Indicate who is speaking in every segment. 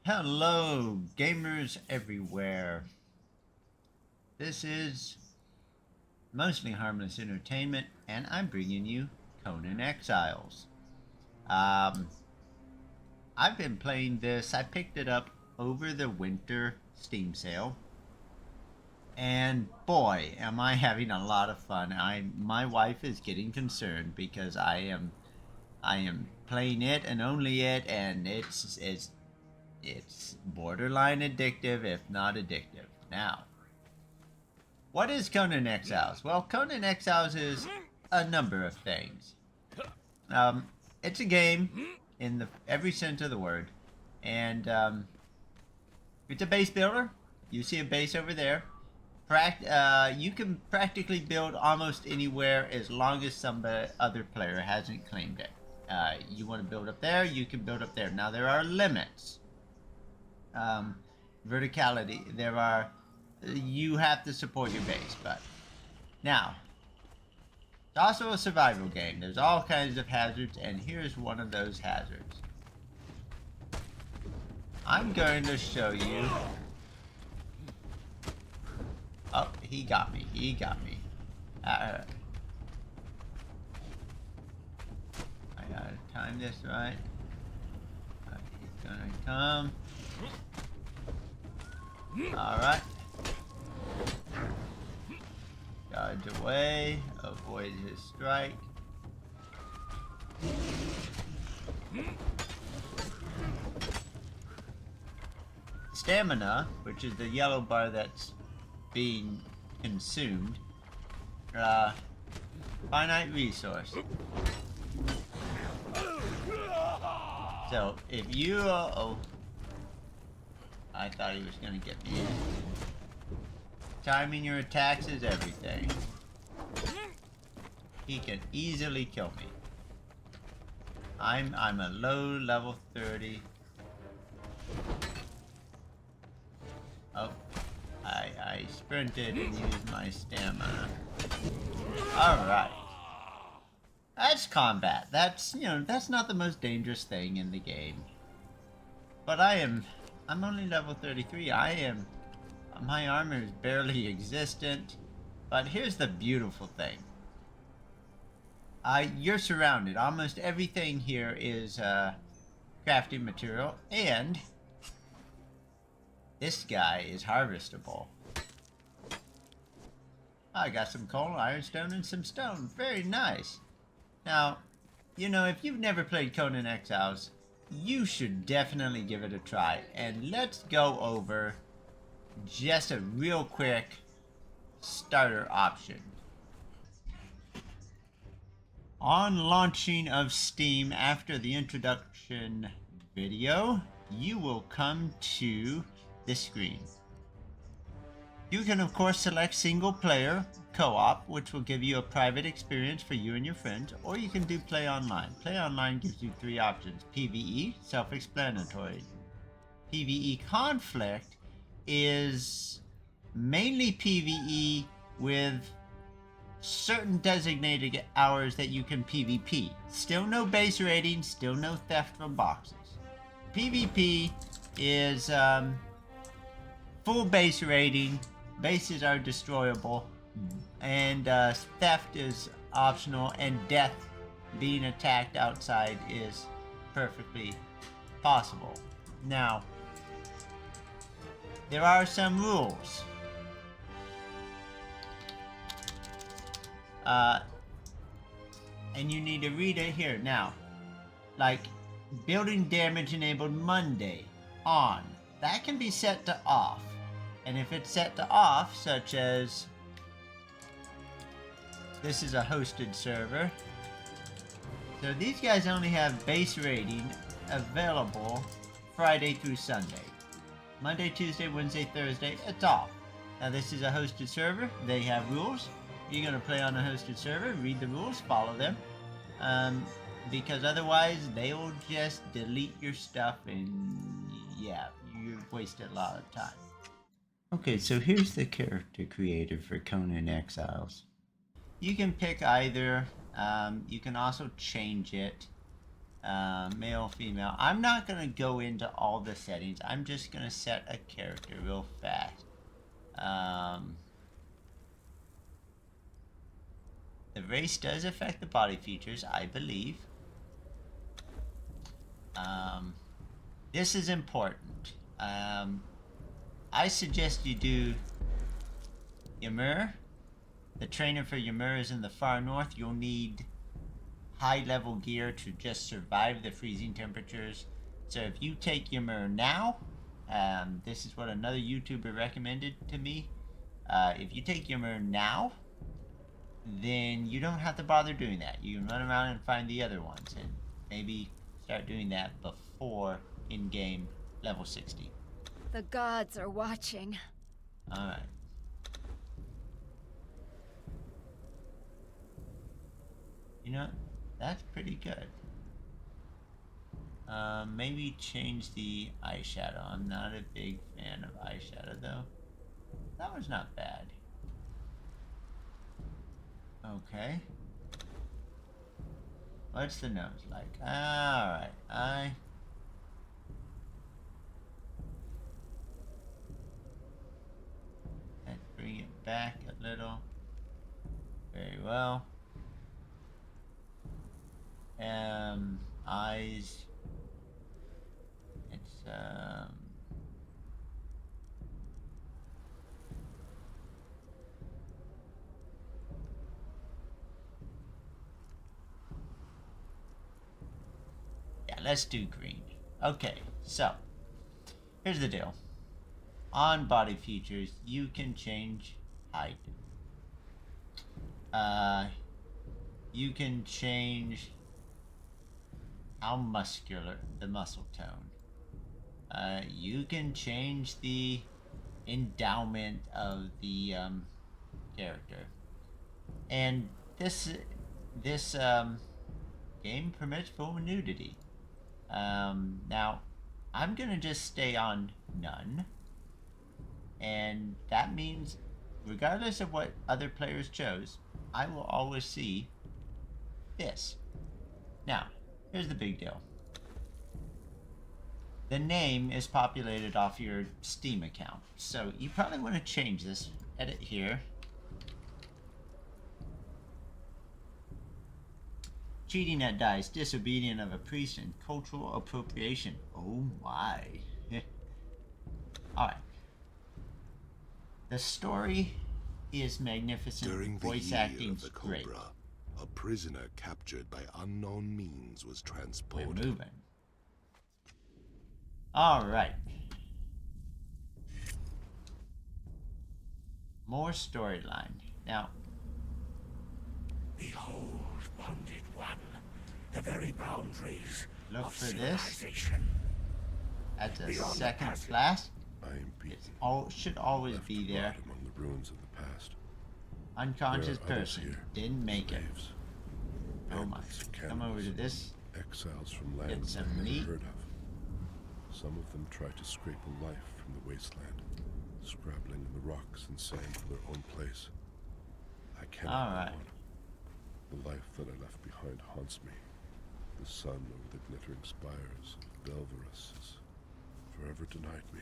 Speaker 1: Hello, gamers everywhere. This is mostly harmless entertainment, and I'm bringing you Conan Exiles. Um, I've been playing this. I picked it up over the winter Steam sale, and boy, am I having a lot of fun. My wife is getting concerned because I am playing it and only it, and it's borderline addictive, if not addictive. Now, what is Conan Exiles? Well, Conan Exiles is a number of things. Um, it's a game in the every sense of the word, and it's a base builder. You see a base over there. You can practically build almost anywhere as long as some other player hasn't claimed it. You want to build up there, you can build up there. Now there are limits. Um, Verticality. You have to support your base, but now it's also a survival game. There's all kinds of hazards, and here's one of those hazards. I'm going to show you. Oh, he got me. He got me. I gotta time this right. He's gonna come. Alright. Dodge away. Avoid his strike. Stamina, which is the yellow bar that's being consumed. Finite resource. So, if you... oh. I thought he was gonna get me. Timing your attacks is everything. He can easily kill me. I'm a low level 30. Oh, I sprinted and used my stamina. All right. That's combat. That's, that's not the most dangerous thing in the game. But I'm only level 33. My armor is barely existent. But here's the beautiful thing. You're surrounded. Almost everything here is crafting material, and this guy is harvestable. I got some coal, ironstone, and some stone. Very nice. Now, if you've never played Conan Exiles, you should definitely give it a try. And let's go over just a real quick starter option. On launching of Steam after the introduction video, you will come to this screen. You can of course select single player co-op, which will give you a private experience for you and your friends, or you can do play online. Play online gives you three options. PvE, self-explanatory. PvE conflict is mainly PvE with certain designated hours that you can PvP. Still no base raiding, still no theft from boxes. PvP is full base raiding. Bases are destroyable, and theft is optional, and death, being attacked outside, is perfectly possible. Now, there are some rules. And you need to read it here. Now, like, building damage enabled Monday, on. That can be set to off. And if it's set to off, such as this is a hosted server. So these guys only have base rating available Friday through Sunday. Monday, Tuesday, Wednesday, Thursday, it's off. Now this is a hosted server. They have rules. You're going to play on a hosted server, read the rules, follow them. Because otherwise they will just delete your stuff, and yeah, you've wasted a lot of time. Okay, so here's the character creator for Conan Exiles. You can pick either. You can also change it. Male, female. I'm not going to go into all the settings. I'm just going to set a character real fast. The race does affect the body features, I believe. This is important. I suggest you do Ymir. The trainer for Ymir is in the far north. You'll need high-level gear to just survive the freezing temperatures. So if you take Ymir now, this is what another YouTuber recommended to me. If you take Ymir now, then you don't have to bother doing that. You can run around and find the other ones, and maybe start doing that before in-game level 60.
Speaker 2: The gods are watching.
Speaker 1: Alright. You know, that's pretty good. Maybe change the eyeshadow. I'm not a big fan of eyeshadow, though. That was not bad. Okay. What's the nose like? Alright, let's bring it back a little. Very well. Eyes. It's yeah, let's do green. Okay, so here's the deal. On body features, you can change height. You can change how muscular the muscle tone. You can change the endowment of the character, and this game permits full nudity. Now, I'm gonna just stay on none, and that means, regardless of what other players chose, I will always see this. Now, here's the big deal. The name is populated off your Steam account, so you probably want to change this. Edit here. Cheating at dice, disobedient of a priest, and cultural appropriation. Oh my. Alright. The story is magnificent.
Speaker 3: During the
Speaker 1: voice
Speaker 3: year
Speaker 1: acting
Speaker 3: of the
Speaker 1: great.
Speaker 3: Cobra, a prisoner captured by unknown means was
Speaker 1: We're
Speaker 3: transported.
Speaker 1: moving. Alright. More storyline. Now,
Speaker 4: Behold, bonded one, the very boundaries
Speaker 1: look
Speaker 4: of
Speaker 1: for this.
Speaker 4: civilization.
Speaker 1: That's a
Speaker 4: Beyond the
Speaker 1: second
Speaker 4: passage.
Speaker 1: blast.
Speaker 3: I am beaten,
Speaker 1: Should always
Speaker 3: left
Speaker 1: be
Speaker 3: to
Speaker 1: there.
Speaker 3: rot among the ruins of the past.
Speaker 1: Unconscious
Speaker 3: There are others
Speaker 1: person.
Speaker 3: here.
Speaker 1: Didn't make it.
Speaker 3: Slaves,
Speaker 1: Oh my.
Speaker 3: bandits,
Speaker 1: Come over to
Speaker 3: cannibals,
Speaker 1: this.
Speaker 3: exiles from
Speaker 1: Get
Speaker 3: lands
Speaker 1: some
Speaker 3: I've never
Speaker 1: meat.
Speaker 3: heard of. Some of them try to scrape a life from the wasteland, scrabbling in the rocks and sand for their own place. I cannot
Speaker 1: Alright.
Speaker 3: go on. The life that I left behind haunts me. The sun over the glittering spires of Belverus has forever denied me.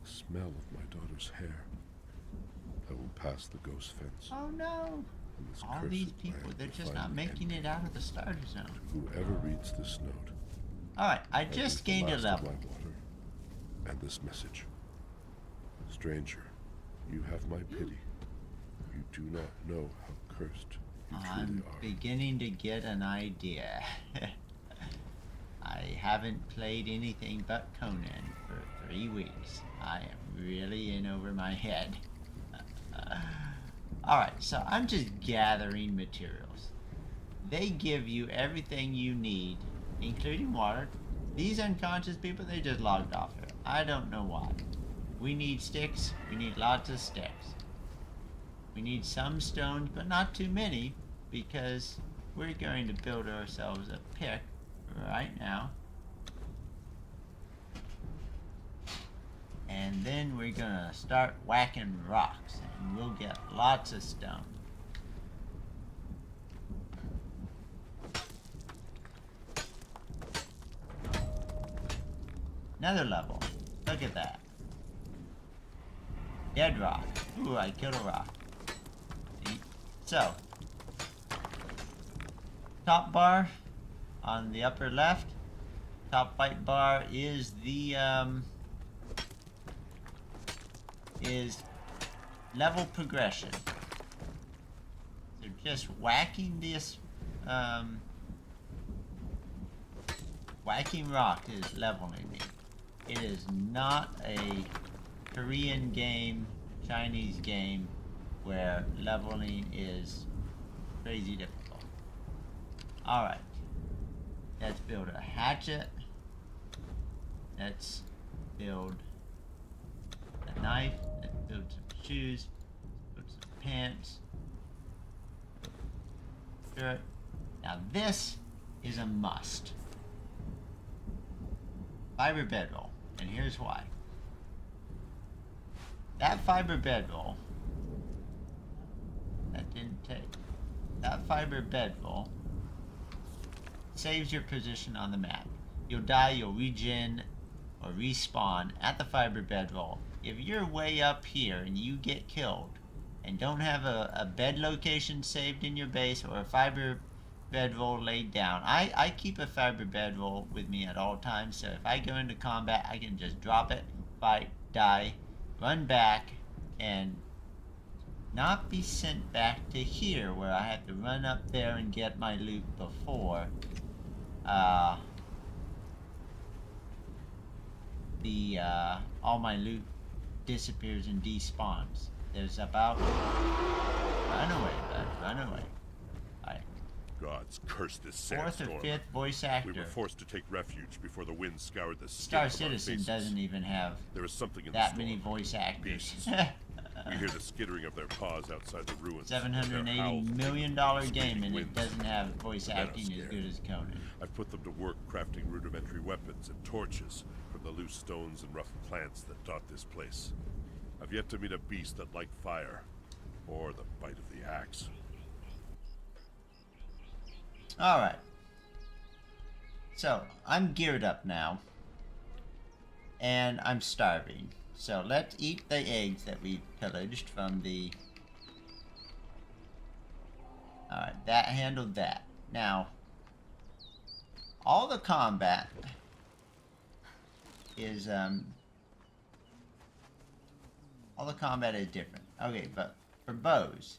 Speaker 3: The smell of my daughter's hair. I will pass the ghost fence.
Speaker 1: Oh no.
Speaker 3: And this
Speaker 1: All
Speaker 3: cursed
Speaker 1: these people,
Speaker 3: land
Speaker 1: they're
Speaker 3: will
Speaker 1: just
Speaker 3: find
Speaker 1: not
Speaker 3: an
Speaker 1: making
Speaker 3: end.
Speaker 1: it out of the starter zone.
Speaker 3: Whoever reads this note,
Speaker 1: Alright, I
Speaker 3: that
Speaker 1: just
Speaker 3: is the
Speaker 1: gained a
Speaker 3: last of
Speaker 1: level.
Speaker 3: my water, and this message. Stranger, you have my pity. You do not know how cursed you truly
Speaker 1: I'm
Speaker 3: are.
Speaker 1: beginning to get an idea. I haven't played anything but Conan for 3 weeks. I am really in over my head. Alright, so I'm just gathering materials. They give you everything you need, including water. These unconscious people, they just logged off here. I don't know why. We need sticks. We need lots of sticks. We need some stones, but not too many, because we're going to build ourselves a pick right now. And then we're gonna start whacking rocks, and we'll get lots of stone. Another level. Look at that. Dead rock. Ooh, I killed a rock. So, top bar on the upper left. Top right bar is the is level progression. So just whacking this whacking rock is leveling me. It is not a Korean game, Chinese game where leveling is crazy difficult. Alright. Let's build a hatchet. Let's build a knife. Let's build some shoes. Let's build some pants. Shirt. Now this is a must. Fiber bedroll. And here's why. That fiber bedroll, that didn't take. That fiber bedroll saves your position on the map. You'll die, you'll regen or respawn at the fiber bedroll. If you're way up here and you get killed and don't have a bed location saved in your base or a fiber bedroll laid down, I keep a fiber bedroll with me at all times, so if I go into combat I can just drop it, fight, die, run back, and not be sent back to here where I have to run up there and get my loot before all my loot disappears and despawns. There's about run away, bud, run away. Alright.
Speaker 3: Gods curse this
Speaker 1: Fourth
Speaker 3: sandstorm.
Speaker 1: or fifth voice actor.
Speaker 3: We were forced to take refuge before the wind scoured the skin
Speaker 1: Star
Speaker 3: from our
Speaker 1: Citizen
Speaker 3: faces.
Speaker 1: doesn't even have
Speaker 3: There is something in
Speaker 1: that
Speaker 3: the
Speaker 1: many
Speaker 3: storm.
Speaker 1: voice actors.
Speaker 3: Beasts. We hear the skittering of their paws outside the ruins.
Speaker 1: $780 million game and it doesn't have voice acting as good as Conan.
Speaker 3: I've put them to work crafting rudimentary weapons and torches from the loose stones and rough plants that dot this place. I've yet to meet a beast that liked fire, or the bite of the axe.
Speaker 1: Alright. So, I'm geared up now. And I'm starving. So, let's eat the eggs that we pillaged from the... Alright, that handled that. Now, all the combat is, all the combat is different. Okay, but for bows,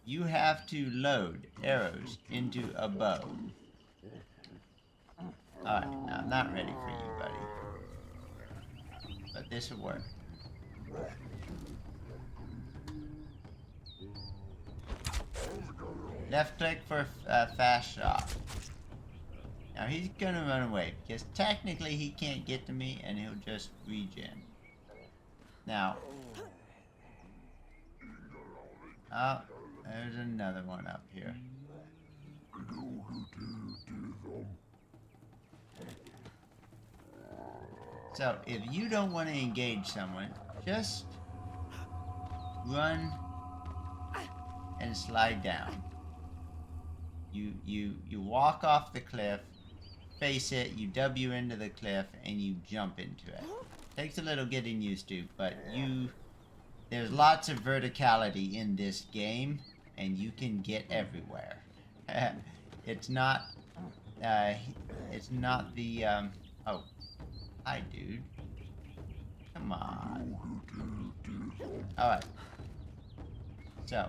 Speaker 1: you have to load arrows into a bow. Alright, now I'm not ready for you, buddy. But this will work. Left click for fast shot. Now he's gonna run away because technically he can't get to me and he'll just regen. Now, oh, there's another one up here. So, if you don't want to engage someone, just run and slide down. You walk off the cliff, face it, you W into the cliff, and you jump into it. Takes a little getting used to, but there's lots of verticality in this game, and you can get everywhere. It's not the, oh. Hi, dude. Come on. Alright. So.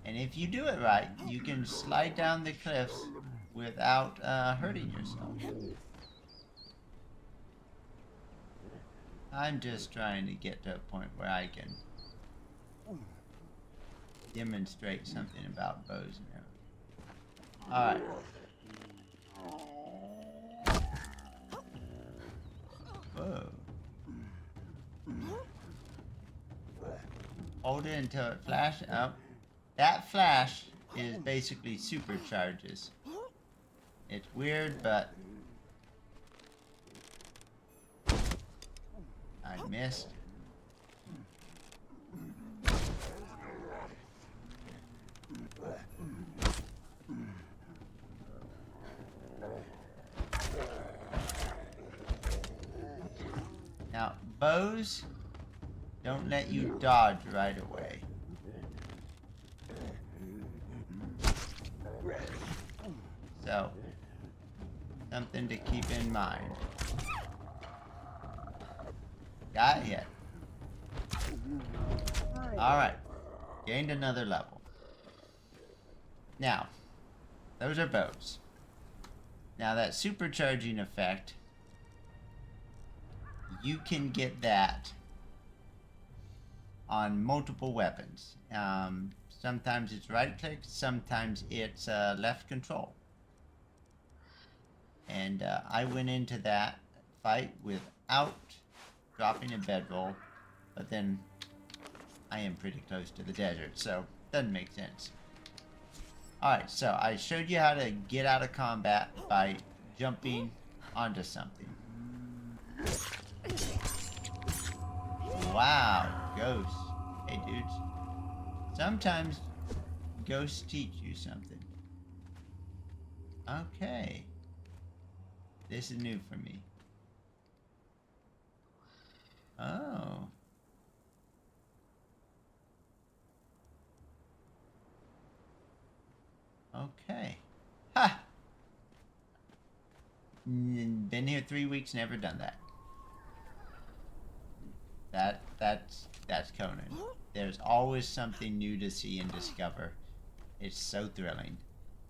Speaker 1: And if you do it right, you can slide down the cliffs without hurting yourself. I'm just trying to get to a point where I can demonstrate something about bows and arrows. Alright. Whoa. Hold it until it flashes up. That flash is basically supercharges. It's weird, but I missed. bows don't let you dodge right away. So, something to keep in mind. Got hit. Alright. Gained another level. Now, those are bows. Now that supercharging effect, you can get that on multiple weapons. Sometimes it's right click, sometimes it's left control. And I went into that fight without dropping a bedroll, but then I am pretty close to the desert, so doesn't make sense. Alright, so I showed you how to get out of combat by jumping onto something. Wow, ghosts. Hey dudes. Sometimes ghosts teach you something. Okay. This is new for me. Oh. Okay. Ha! Been here 3 weeks, never done that. That's Conan. There's always something new to see and discover. It's so thrilling.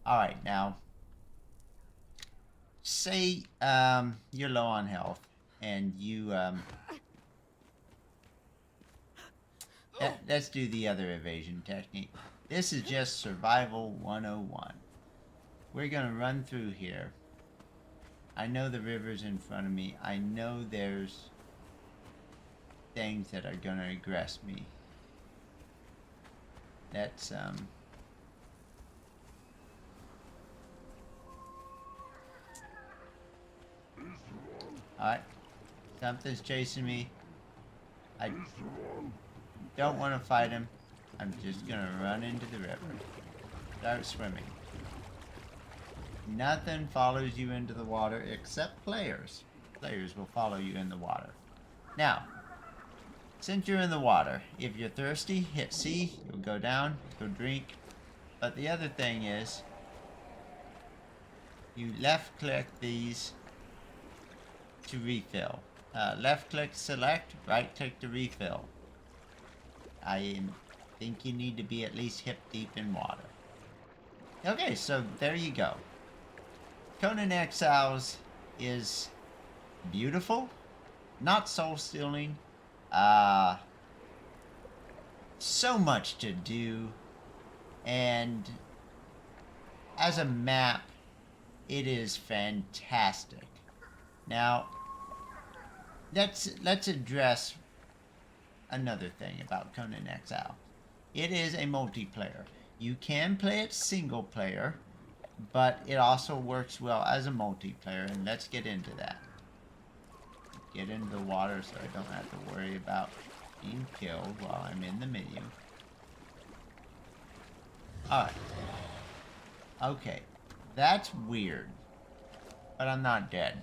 Speaker 1: Alright, now say you're low on health and you let's do the other evasion technique. This is just survival 101. We're gonna run through here. I know the river's in front of me. I know there's things that are gonna aggress me. That's alright. Something's chasing me. I don't want to fight him. I'm just gonna run into the river. Start swimming. Nothing follows you into the water except players. Players will follow you in the water. Now, since you're in the water, if you're thirsty, hit C, you'll go down, go drink. But the other thing is, you left click these to refill. Left click select, right click to refill. I think you need to be at least hip deep in water. Okay, so there you go. Conan Exiles is beautiful, not soul-stealing, so much to do, and as a map, it is fantastic. Now, let's address another thing about Conan Exile. It is a multiplayer. You can play it single player, but it also works well as a multiplayer, and let's get into that. Get into the water so I don't have to worry about being killed while I'm in the menu. Alright. Okay. That's weird. But I'm not dead.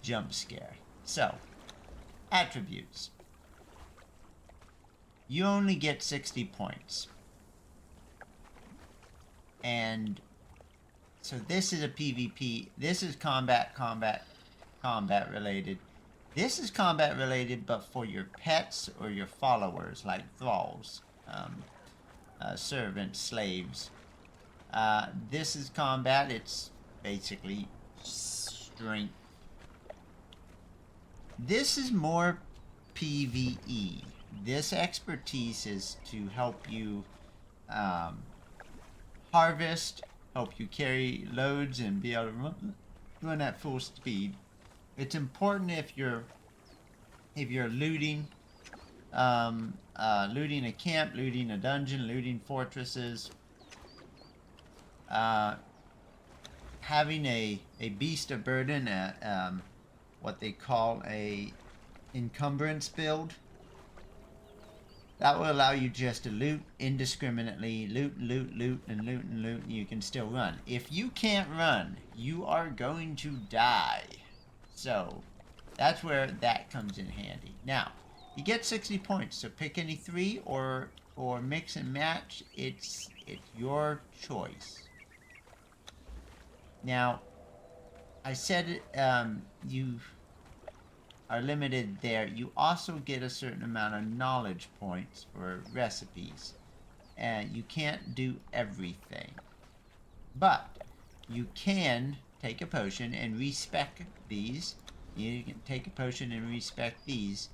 Speaker 1: Jump scare. So, attributes. You only get 60 points. And so this is a PvP. This is combat related. This is combat related, but for your pets or your followers, like thralls, servants, slaves. This is combat. It's basically strength. This is more PvE. This expertise is to help you harvest, help you carry loads, and be able to run at full speed. It's important if you're looting, looting a camp, looting a dungeon, looting fortresses. Having a beast of burden, what they call a encumbrance build, that will allow you just to loot indiscriminately, loot, and you can still run. If you can't run, you are going to die. So, That's where that comes in handy. Now, you get 60 points, so pick any 3 or mix and match. It's your choice. Now, I said you are limited there. You also get a certain amount of knowledge points for recipes, and you can't do everything, but you can take a potion and respec these. You can take a potion and respec these,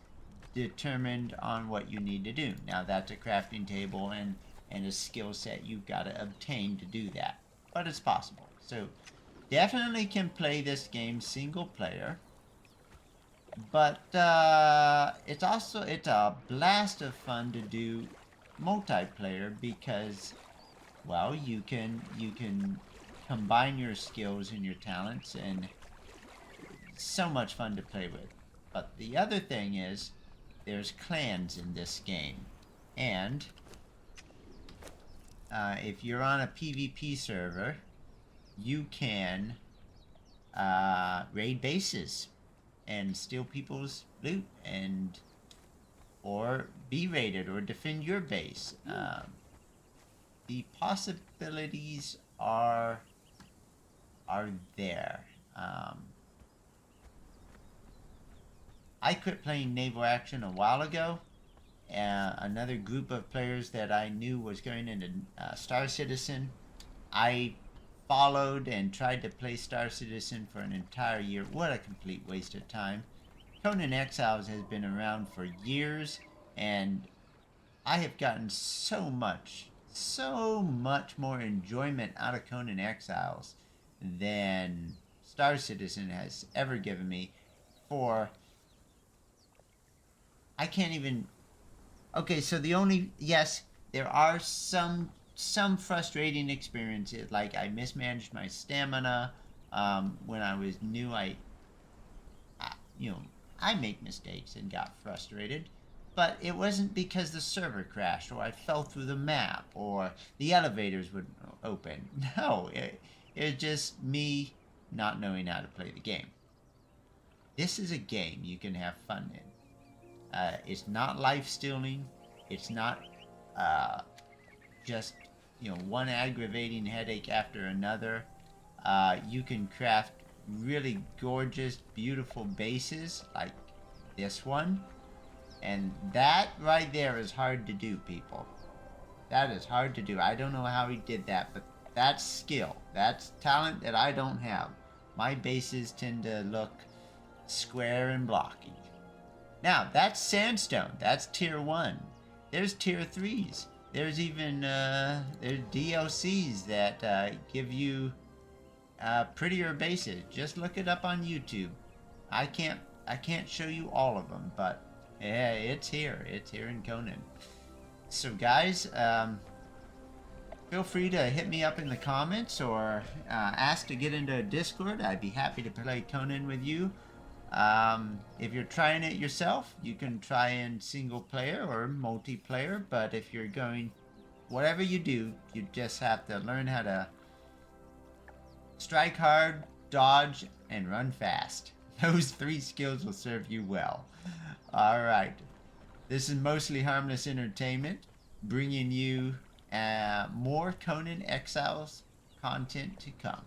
Speaker 1: determined on what you need to do. Now that's a crafting table and a skill set you've got to obtain to do that, but it's possible. So definitely can play this game single player, but it's a blast of fun to do multiplayer because, well, you can combine your skills and your talents, and it's so much fun to play with. But the other thing is, there's clans in this game, and if you're on a PvP server, you can raid bases and steal people's loot, and or be raided or defend your base. The possibilities are there. I quit playing naval action a while ago. Another group of players that I knew was going into Star Citizen. I followed and tried to play Star Citizen for an entire year. What a complete waste of time. Conan Exiles has been around for years, and I have gotten so much more enjoyment out of Conan Exiles than Star Citizen has ever given me. For I can't even. Okay, so yes, there are some frustrating experiences. Like I mismanaged my stamina when I was new. I make mistakes and got frustrated, but it wasn't because the server crashed or I fell through the map or the elevators wouldn't open. No, it was just me not knowing how to play the game. This is a game you can have fun in. It's not life stealing. It's not just one aggravating headache after another. You can craft really gorgeous, beautiful bases like this one, and that right there is hard to do, people. That is hard to do. I don't know how he did that, but that's skill. That's talent that I don't have. My bases tend to look square and blocky. Now, that's sandstone. That's tier 1. There's tier 3s. There's even there's DLCs that give you prettier bases. Just look it up on YouTube. I can't show you all of them, but yeah, it's here. It's here in Conan. So guys, feel free to hit me up in the comments or ask to get into a Discord. I'd be happy to play Conan with you. If you're trying it yourself, you can try in single player or multiplayer, but if you're going, whatever you do, you just have to learn how to strike hard, dodge, and run fast. Those 3 skills will serve you well. Alright, this is Mostly Harmless Entertainment, bringing you more Conan Exiles content to come.